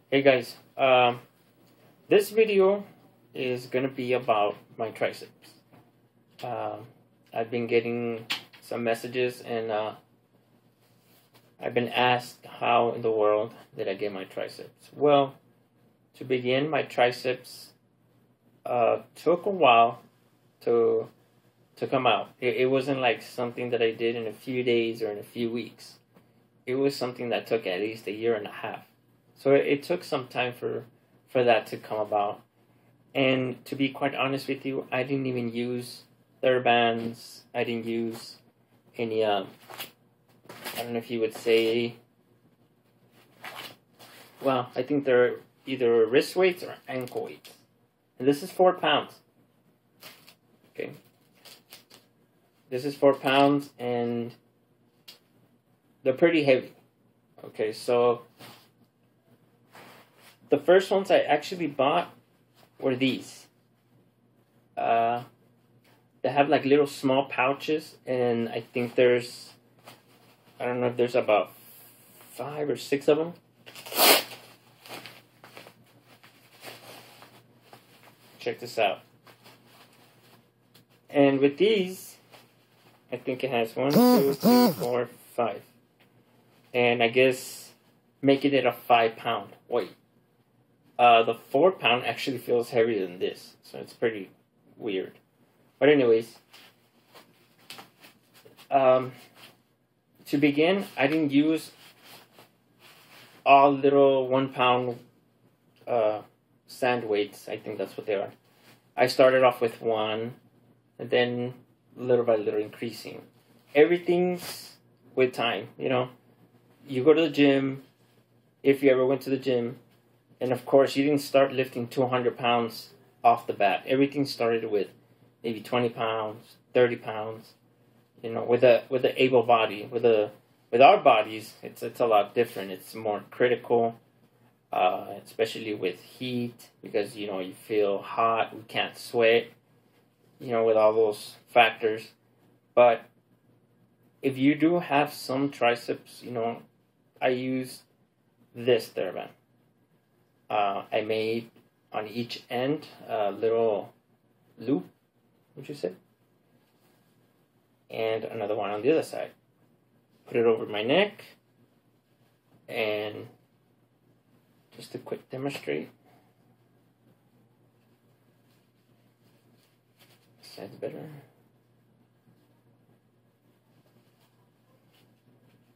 Hey guys, this video is gonna be about my triceps. I've been getting some messages and I've been asked how in the world did I get my triceps. Well, to begin, my triceps took a while to come out. It wasn't like something that I did in a few days or in a few weeks. It was something that took at least a year and a half. So it took some time for that to come about. And to be quite honest with you, I didn't even use TheraBands. I didn't use any, I don't know if you would say, well, I think they're either wrist weights or ankle weights. And this is 4 pounds. Okay. This is 4 pounds and they're pretty heavy. Okay, so the first ones I actually bought were these. They have like little small pouches, and I think there's, I don't know if there's about 5 or 6 of them. Check this out. And with these, I think it has 1, 2, 3, 4, 5. And I guess making it a 5-pound weight. The 4 pound actually feels heavier than this, so it's pretty weird. But anyways, to begin, I didn't use all little 1 pound sand weights. I think that's what they are. I started off with 1, and then little by little increasing. Everything's with time, you know. You go to the gym, if you ever went to the gym, and of course, you didn't start lifting 200 pounds off the bat. Everything started with maybe 20 pounds, 30 pounds. You know, with a able body, with our bodies, it's a lot different. It's more critical, especially with heat, because you know you feel hot. We can't sweat. You know, with all those factors. But if you do have some triceps, you know, I use this TheraBand. I made on each end a little loop, would you say? And another one on the other side. Put it over my neck. And just to quick demonstrate. This side's better.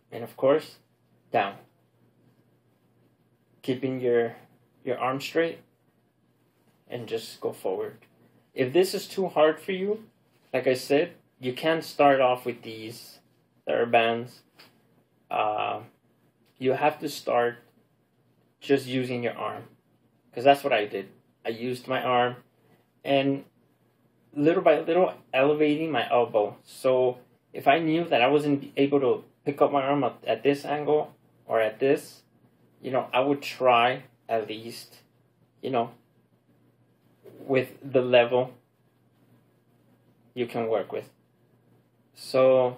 And of course, down. Keeping your arm straight and just go forward. If this is too hard for you, like I said, you can start off with these TheraBands. You have to start just using your arm, because that's what I did. I used my arm and little by little elevating my elbow. So if I knew that I wasn't able to pick up my arm at this angle or at this, you know, I would try at least, you know, with the level you can work with. So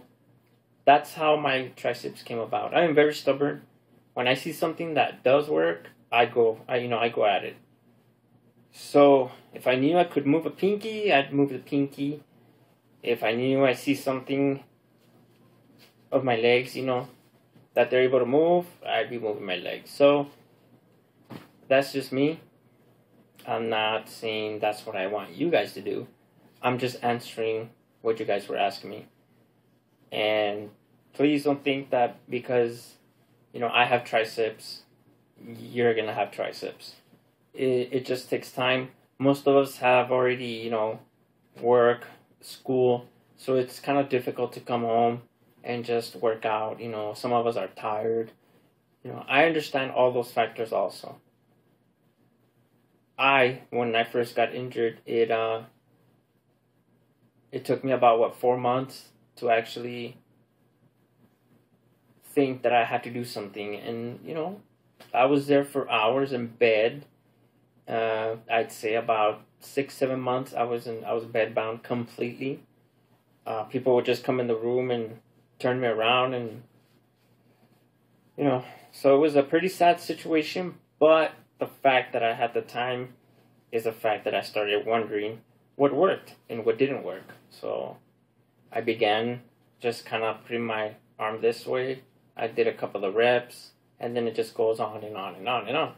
that's how my triceps came about. I am very stubborn. When I see something that does work, I go at it. So if I knew I could move a pinky, I'd move the pinky. If I knew I see something of my legs, you know, that they're able to move, I'd be moving my legs. So that's just me. I'm not saying that's what I want you guys to do. I'm just answering what you guys were asking me. And please don't think that because, you know, I have triceps, you're going to have triceps. It just takes time. Most of us have already, you know, work, school, so it's kind of difficult to come home and just work out. You know, some of us are tired. You know, I understand all those factors also. When I first got injured, it took me about, 4 months to actually think that I had to do something. And, you know, I was there for hours in bed. I'd say about 6-7 months I was bedbound completely. People would just come in the room and turn me around, and you know, so it was a pretty sad situation, but the fact that I had the time is the fact that I started wondering what worked and what didn't work. So I began just kind of putting my arm this way. I did a couple of reps, and then it just goes on and on and on and on.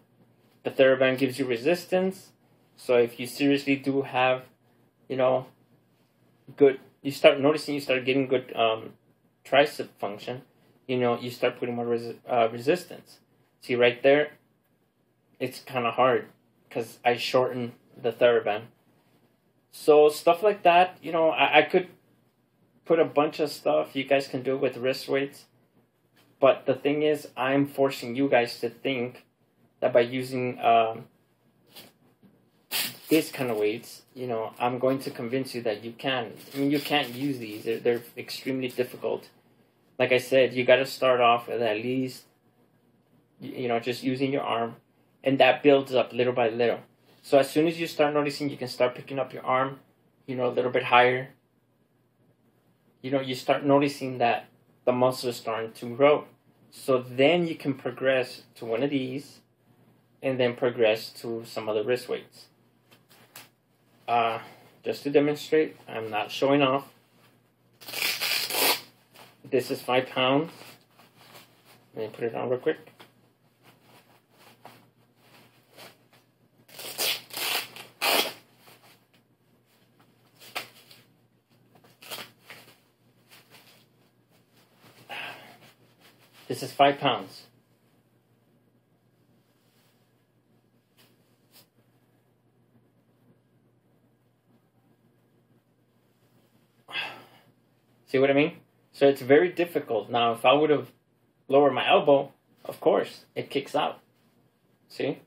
The TheraBand gives you resistance. So if you seriously do have, good, you start noticing you start getting good tricep function, you start putting more resistance. See right there, it's kind of hard because I shortened the TheraBand. So stuff like that, I could put a bunch of stuff you guys can do with wrist weights. But the thing is, I'm forcing you guys to think that by using this kind of weights, I'm going to convince you that you can. I mean, you can't use these. They're extremely difficult. Like I said, you got to start off with at least, just using your arm. And that builds up little by little. So as soon as you start noticing, you can start picking up your arm, a little bit higher. You start noticing that the muscle is starting to grow. So then you can progress to one of these and then progress to some other wrist weights. Just to demonstrate, I'm not showing off. This is 5 pounds. Let me put it on real quick. This is 5 pounds. See what I mean? So it's very difficult. Now, if I would have lowered my elbow, of course, it kicks out. See?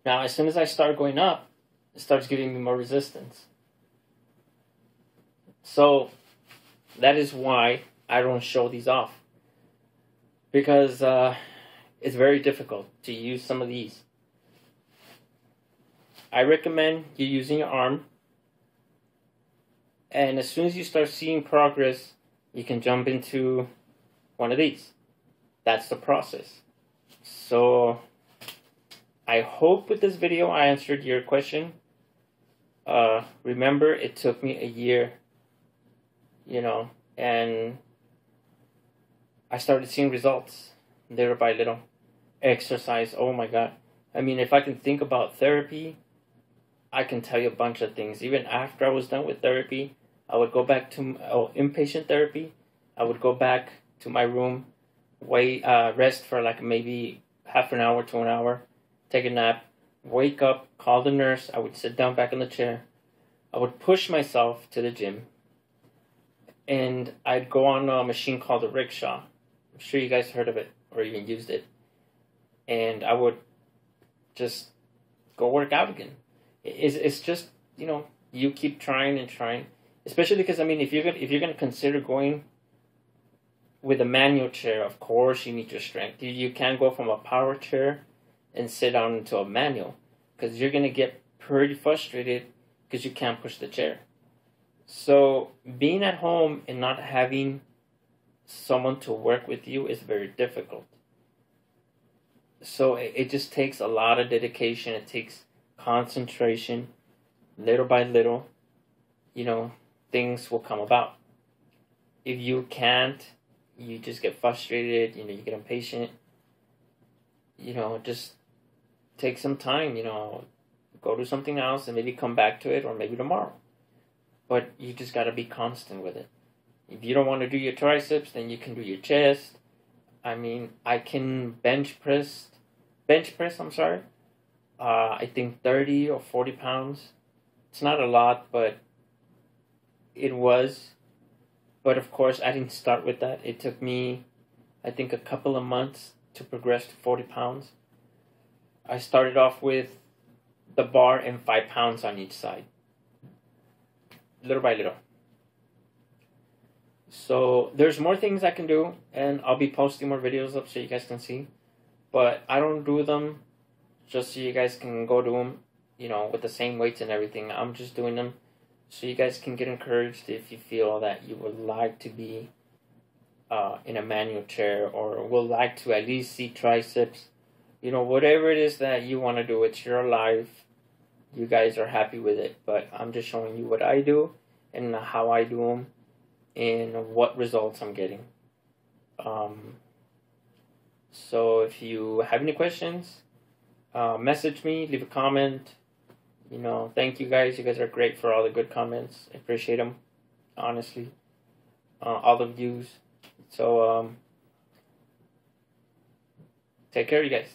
Now, as soon as I start going up, it starts giving me more resistance. So that is why I don't show these off. Because it's very difficult to use some of these. I recommend you using your arm. And as soon as you start seeing progress, you can jump into one of these. That's the process. So I hope with this video I answered your question. Remember, it took me a year, and I started seeing results little by little. Exercise, oh my God. I mean, if I can think about therapy, I can tell you a bunch of things. Even after I was done with therapy, I would go back to inpatient therapy. I would go back to my room, rest for like maybe half an hour to an hour, take a nap, wake up, call the nurse. I would sit down back in the chair. I would push myself to the gym, and I'd go on a machine called a rickshaw. I'm sure you guys heard of it or even used it. And I would just go work out again. It's just, you keep trying and trying. Especially because, I mean, if you're gonna consider going with a manual chair, of course you need your strength. You can't go from a power chair and sit down into a manual, because you're gonna get pretty frustrated because you can't push the chair. So being at home and not having someone to work with you is very difficult. So it just takes a lot of dedication. It takes concentration. Little by little, things will come about. If you can't, you just get frustrated, you get impatient. Just take some time, go do something else and maybe come back to it, or maybe tomorrow. But you just got to be constant with it. If you don't want to do your triceps, then you can do your chest. I mean, I can bench press, I think 30 or 40 pounds. It's not a lot, but it was. But of course, I didn't start with that. It took me, I think, a couple of months to progress to 40 pounds. I started off with the bar and 5 pounds on each side. Little by little. So there's more things I can do, and I'll be posting more videos up so you guys can see. But I don't do them just so you guys can go do them, with the same weights and everything. I'm just doing them so you guys can get encouraged if you feel that you would like to be in a manual chair, or would like to at least see triceps You know, whatever it is that you want to do, it's your life. You guys are happy with it, but I'm just showing you what I do and how I do them and what results I'm getting. So if you have any questions, message me, leave a comment. You know, thank you guys. You guys are great for all the good comments. I appreciate them, honestly. All the views. So, take care, you guys.